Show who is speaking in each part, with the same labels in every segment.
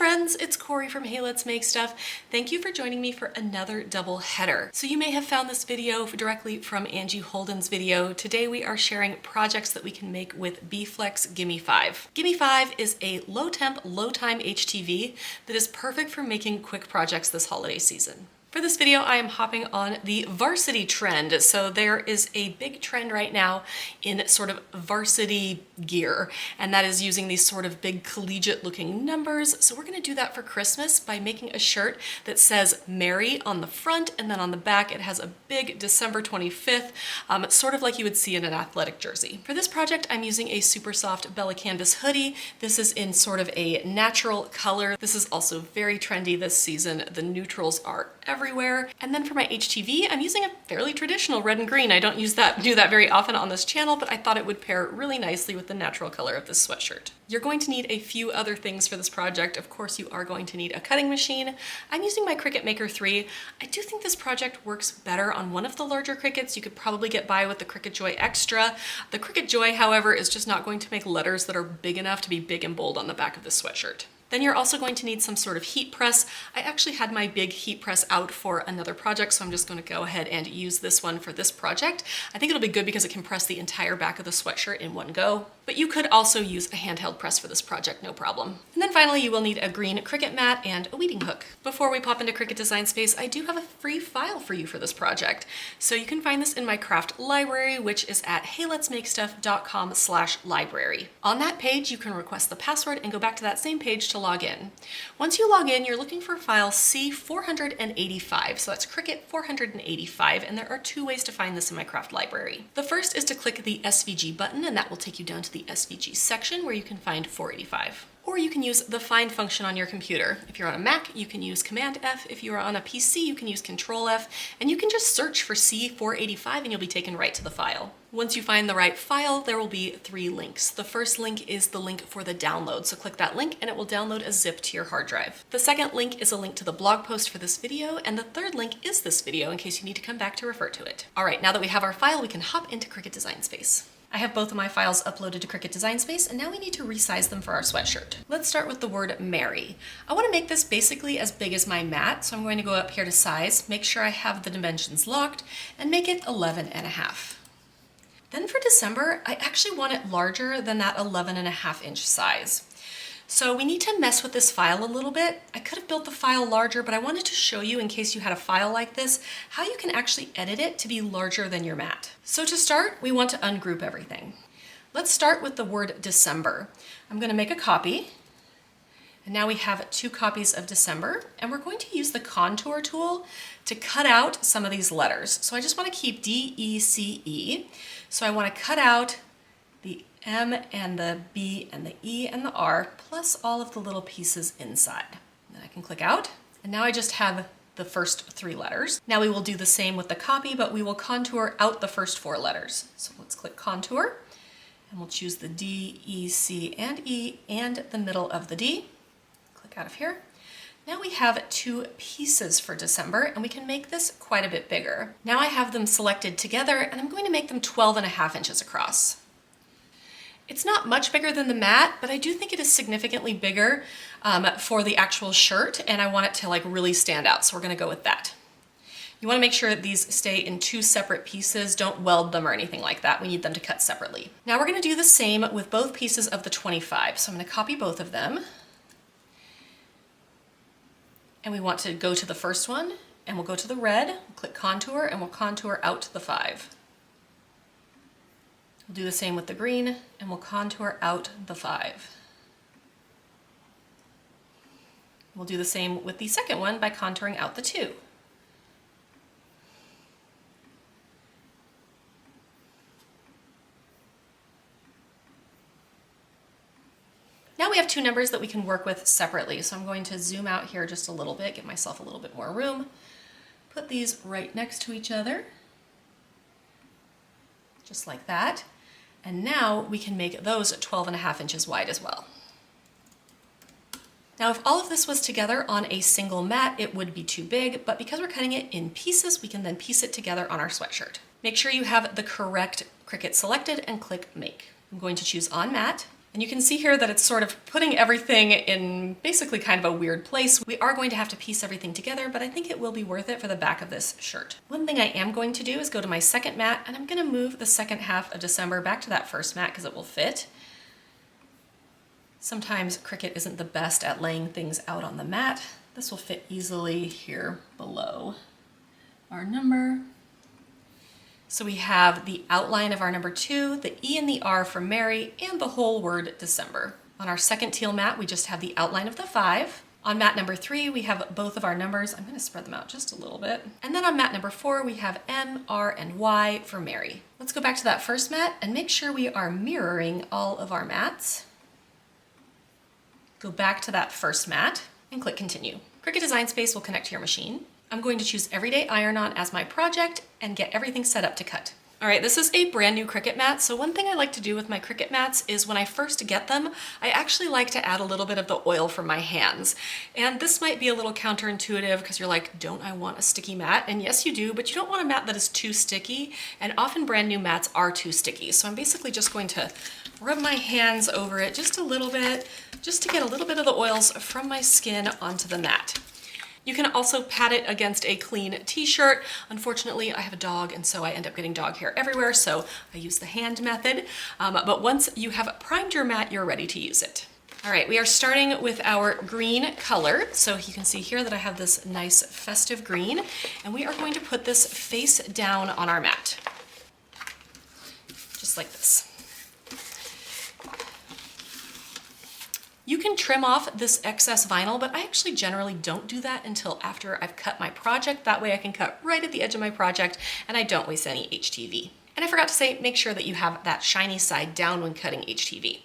Speaker 1: friends, it's Corey from Hey Let's Make Stuff. Thank you for joining me for another double header. So you may have found this video directly from Angie Holden's video. Today we are sharing projects that we can make with B-Flex Gimme 5. Gimme 5 is a low temp, low time HTV that is perfect for making quick projects this holiday season. For this video, I am hopping on the varsity trend. So there is a big trend right now in sort of varsity gear, and that is using these sort of big collegiate looking numbers. So we're gonna do that for Christmas by making a shirt that says Merry on the front, and then on the back it has a big December 25th, sort of like you would see in an athletic jersey. For this project, I'm using a super soft BELLA+CANVAS hoodie. This is in sort of a natural color. This is also very trendy this season. The neutrals are everywhere. And then for my HTV, I'm using a fairly traditional red and green. I don't do that very often on this channel, but I thought it would pair really nicely with the natural color of this sweatshirt. You're going to need a few other things for this project. Of course, you are going to need a cutting machine. I'm using my Cricut Maker 3. I do think this project works better on one of the larger Cricuts. You could probably get by with the Cricut Joy Extra. The Cricut Joy, however, is just not going to make letters that are big enough to be big and bold on the back of this sweatshirt. Then you're also going to need some sort of heat press. I actually had my big heat press out for another project, so I'm just going to go ahead and use this one for this project. I think it'll be good because it can press the entire back of the sweatshirt in one go. But you could also use a handheld press for this project, no problem. And then finally, you will need a green Cricut mat and a weeding hook. Before we pop into Cricut Design Space, I do have a free file for you for this project. So you can find this in my craft library, which is at heyletsmakestuff.com/library. On that page, you can request the password and go back to that same page to log in. Once you log in, you're looking for file C485. So that's Cricut 485, and there are two ways to find this in my craft library. The first is to click the SVG button, and that will take you down to the SVG section where you can find 485. Or you can use the find function on your computer. If you're on a Mac, you can use Command F. If you are on a PC, you can use Control F, and you can just search for C485 and you'll be taken right to the file. Once you find the right file, there will be 3 links. The first link is the link for the download, so click that link and it will download a zip to your hard drive. The second link is a link to the blog post for this video, and the third link is this video in case you need to come back to refer to it. All right, now that we have our file, we can hop into Cricut Design Space. I have both of my files uploaded to Cricut Design Space, and now we need to resize them for our sweatshirt. Let's start with the word Merry. I want to make this basically as big as my mat, so I'm going to go up here to size, make sure I have the dimensions locked, and make it 11.5. Then for December, I actually want it larger than that 11.5 inch size. So we need to mess with this file a little bit. I could have built the file larger, but I wanted to show you, in case you had a file like this, how you can actually edit it to be larger than your mat. So to start, we want to ungroup everything. Let's start with the word December. I'm going to make a copy. And now we have 2 copies of December, and we're going to use the contour tool to cut out some of these letters. So I just want to keep D, E, C, E. So I want to cut out the M and the B and the E and the R, plus all of the little pieces inside. Then I can click out, and now I just have the first 3 letters. Now we will do the same with the copy, but we will contour out the first 4 letters. So let's click contour, and we'll choose the D, E, C, and E, and the middle of the D. Click out of here. Now we have 2 pieces for December, and we can make this quite a bit bigger. Now I have them selected together, and I'm going to make them 12.5 inches across. It's not much bigger than the mat, but I do think it is significantly bigger for the actual shirt, and I want it to like really stand out, so we're gonna go with that. You wanna make sure that these stay in 2 separate pieces. Don't weld them or anything like that. We need them to cut separately. Now we're gonna do the same with both pieces of the 25. So I'm gonna copy both of them. And we want to go to the first one, and we'll go to the red, click contour, and we'll contour out the 5. We'll do the same with the green, and we'll contour out the 5. We'll do the same with the second one by contouring out the 2. Now we have 2 numbers that we can work with separately, so I'm going to zoom out here just a little bit, give myself a little bit more room, put these right next to each other, just like that. And now we can make those 12.5 inches wide as well. Now, if all of this was together on a single mat, it would be too big, but because we're cutting it in pieces, we can then piece it together on our sweatshirt. Make sure you have the correct Cricut selected and click Make. I'm going to choose On Mat, And you can see here that it's sort of putting everything in basically kind of a weird place. We are going to have to piece everything together, but I think it will be worth it for the back of this shirt. One thing I am going to do is go to my second mat, and I'm gonna move the second half of December back to that first mat because it will fit. Sometimes Cricut isn't the best at laying things out on the mat. This will fit easily here below our number. So we have the outline of our number 2, the E and the R for Mary, and the whole word December. On our second teal mat, we just have the outline of the 5. On mat number 3, we have both of our numbers. I'm gonna spread them out just a little bit. And then on mat number 4, we have M, R, and Y for Mary. Let's go back to that first mat and make sure we are mirroring all of our mats. Go back to that first mat and click Continue. Cricut Design Space will connect to your machine. I'm going to choose Everyday Iron-On as my project and get everything set up to cut. All right, this is a brand new Cricut mat. So one thing I like to do with my Cricut mats is when I first get them, I actually like to add a little bit of the oil from my hands. And this might be a little counterintuitive because you're like, don't I want a sticky mat? And yes, you do, but you don't want a mat that is too sticky. And often brand new mats are too sticky. So I'm basically just going to rub my hands over it just a little bit, just to get a little bit of the oils from my skin onto the mat. You can also pat it against a clean t-shirt. Unfortunately, I have a dog, and so I end up getting dog hair everywhere, so I use the hand method. But once you have primed your mat, you're ready to use it. All right, we are starting with our green color. So you can see here that I have this nice festive green, and we are going to put this face down on our mat, just like this. You can trim off this excess vinyl, but I actually generally don't do that until after I've cut my project. That way I can cut right at the edge of my project and I don't waste any HTV. And I forgot to say, make sure that you have that shiny side down when cutting HTV.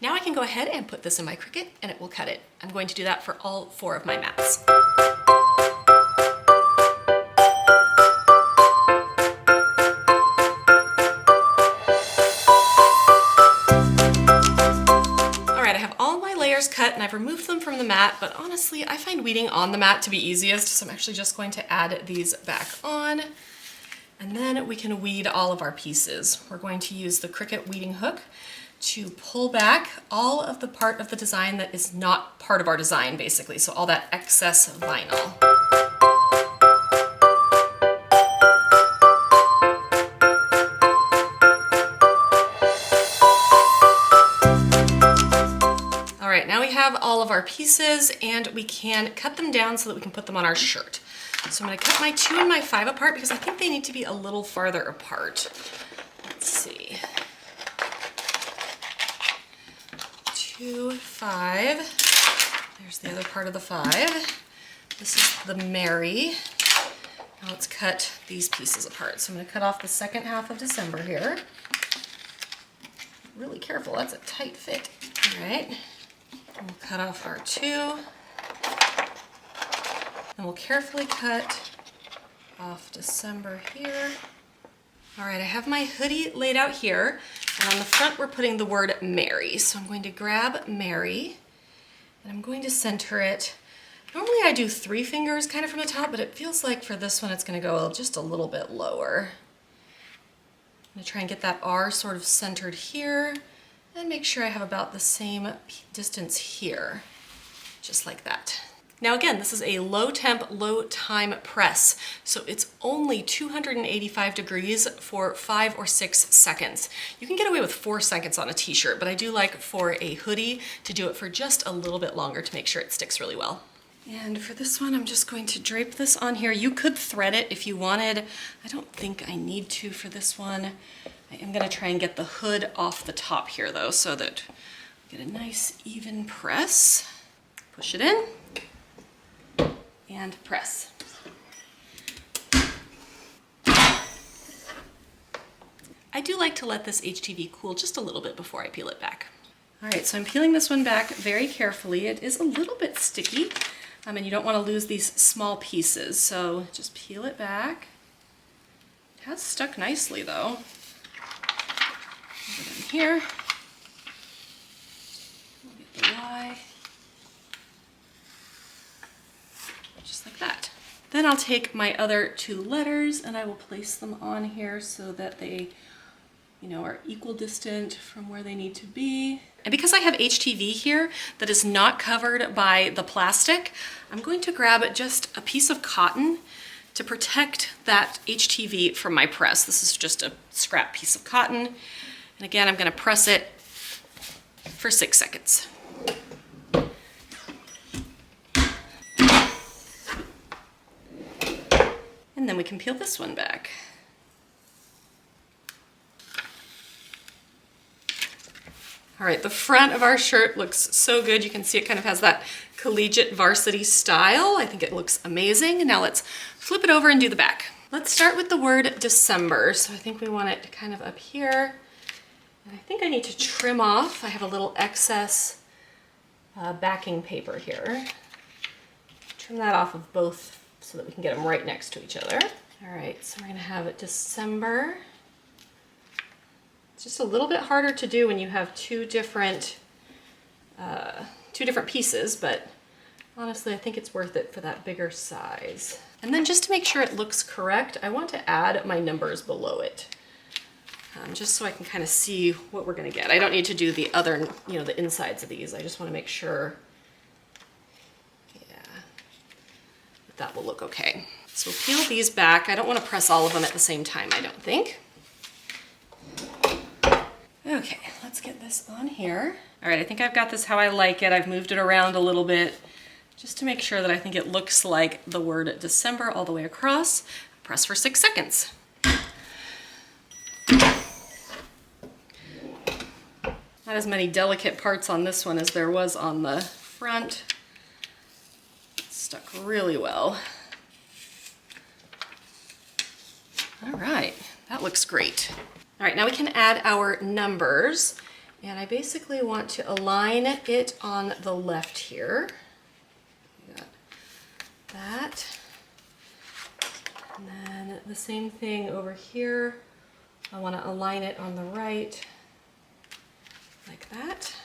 Speaker 1: Now I can go ahead and put this in my Cricut and it will cut it. I'm going to do that for all 4 of my mats. Cut and I've removed them from the mat, but honestly I find weeding on the mat to be easiest, so I'm actually just going to add these back on, and then we can weed all of our pieces. We're going to use the Cricut weeding hook to pull back all of the part of the design that is not part of our design, basically, so all that excess vinyl. Now we have all of our pieces and we can cut them down so that we can put them on our shirt. So I'm going to cut my 2 and my 5 apart because I think they need to be a little farther apart. Let's see. 2, 5. There's the other part of the 5. This is the Mary. Now let's cut these pieces apart. So I'm going to cut off the second half of December here. Really careful, that's a tight fit. All right. We'll cut off our 2, and we'll carefully cut off December here. All right, I have my hoodie laid out here, and on the front we're putting the word Mary. So I'm going to grab Mary, and I'm going to center it. Normally I do 3 fingers kind of from the top, but it feels like for this one it's going to go just a little bit lower. I'm going to try and get that R sort of centered here, and make sure I have about the same distance here, just like that. Now again, this is a low temp, low time press, so it's only 285 degrees for 5 or 6 seconds. You can get away with 4 seconds on a t-shirt, but I do like for a hoodie to do it for just a little bit longer to make sure it sticks really well. And for this one, I'm just going to drape this on here. You could thread it if you wanted. I don't think I need to for this one. I am going to try and get the hood off the top here though, so that we get a nice even press. Push it in and press. I do like to let this HTV cool just a little bit before I peel it back. All right, so I'm peeling this one back very carefully. It is a little bit sticky, and you don't want to lose these small pieces, so just peel it back. It has stuck nicely though. Put it in here. We'll get the Y. Just like that. Then I'll take my other 2 letters and I will place them on here so that they you know, are equal distant from where they need to be. And because I have HTV here that is not covered by the plastic, I'm going to grab just a piece of cotton to protect that HTV from my press. This is just a scrap piece of cotton. And again, I'm gonna press it for 6 seconds. And then we can peel this one back. All right, the front of our shirt looks so good. You can see it kind of has that collegiate varsity style. I think it looks amazing. And now let's flip it over and do the back. Let's start with the word December. So I think we want it kind of up here. And I think I need to trim off. I have a little excess backing paper here. Trim that off of both so that we can get them right next to each other. All right, so we're gonna have it December. It's just a little bit harder to do when you have two different pieces, but honestly, I think it's worth it for that bigger size. And then just to make sure it looks correct, I want to add my numbers below it, just so I can kind of see what we're gonna get. I don't need to do the other, you know, the insides of these. I just want to make sure, yeah, that will look okay. So we'll peel these back. I don't want to press all of them at the same time, I don't think. Okay, let's get this on here. All right, I think I've got this how I like it. I've moved it around a little bit just to make sure that I think it looks like the word December all the way across. Press for 6 seconds. Not as many delicate parts on this one as there was on the front. It's stuck really well. All right, that looks great. All right, now we can add our numbers. And I basically want to align it on the left here. Got that. And then the same thing over here. I want to align it on the right, like that.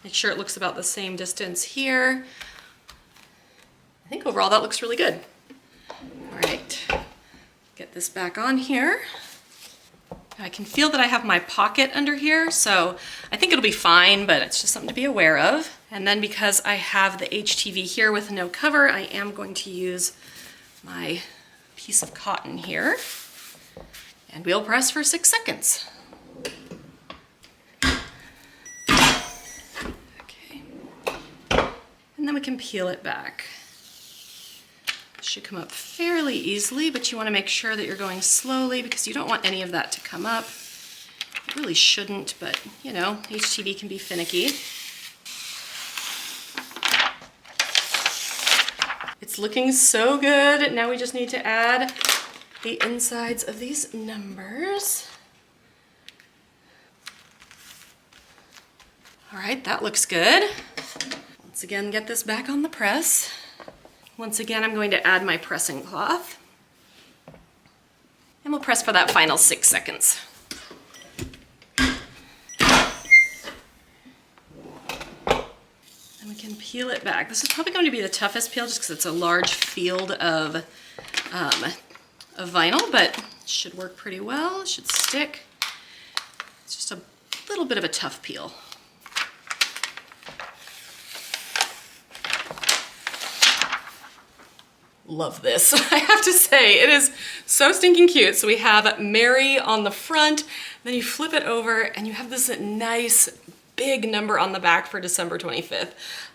Speaker 1: Make sure it looks about the same distance here. I think overall that looks really good. All right. Get this back on here. I can feel that I have my pocket under here, so I think it'll be fine, but it's just something to be aware of. And then because I have the HTV here with no cover, I am going to use my piece of cotton here. And we'll press for 6 seconds. Okay. And then we can peel it back. Should come up fairly easily, but you want to make sure that you're going slowly because you don't want any of that to come up. It really shouldn't, but you know, HTV can be finicky. It's looking so good. Now we just need to add the insides of these numbers. All right, that looks good. Once again, get this back on the press. Once again, I'm going to add my pressing cloth. And we'll press for that final 6 seconds. And we can peel it back. This is probably going to be the toughest peel just because it's a large field of vinyl, but it should work pretty well. It should stick. It's just a little bit of a tough peel. Love this. I have to say, it is so stinking cute. So we have Mary on the front, then you flip it over and you have this nice big number on the back for December 25th.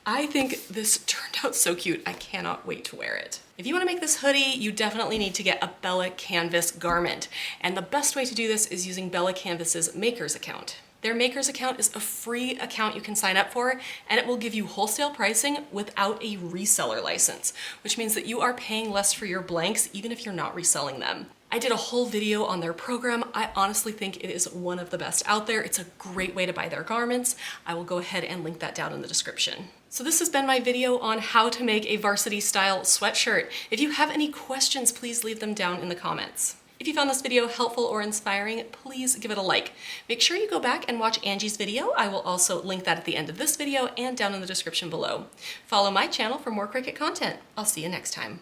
Speaker 1: I think this turned out so cute. I cannot wait to wear it. If you want to make this hoodie, you definitely need to get a Bella Canvas garment. And the best way to do this is using Bella Canvas's Makers account. Their Makers account is a free account you can sign up for, and it will give you wholesale pricing without a reseller license, which means that you are paying less for your blanks even if you're not reselling them. I did a whole video on their program. I honestly think it is one of the best out there. It's a great way to buy their garments. I will go ahead and link that down in the description. So this has been my video on how to make a varsity style sweatshirt. If you have any questions, please leave them down in the comments. If you found this video helpful or inspiring, please give it a like. Make sure you go back and watch Angie's video. I will also link that at the end of this video and down in the description below. Follow my channel for more Cricut content. I'll see you next time.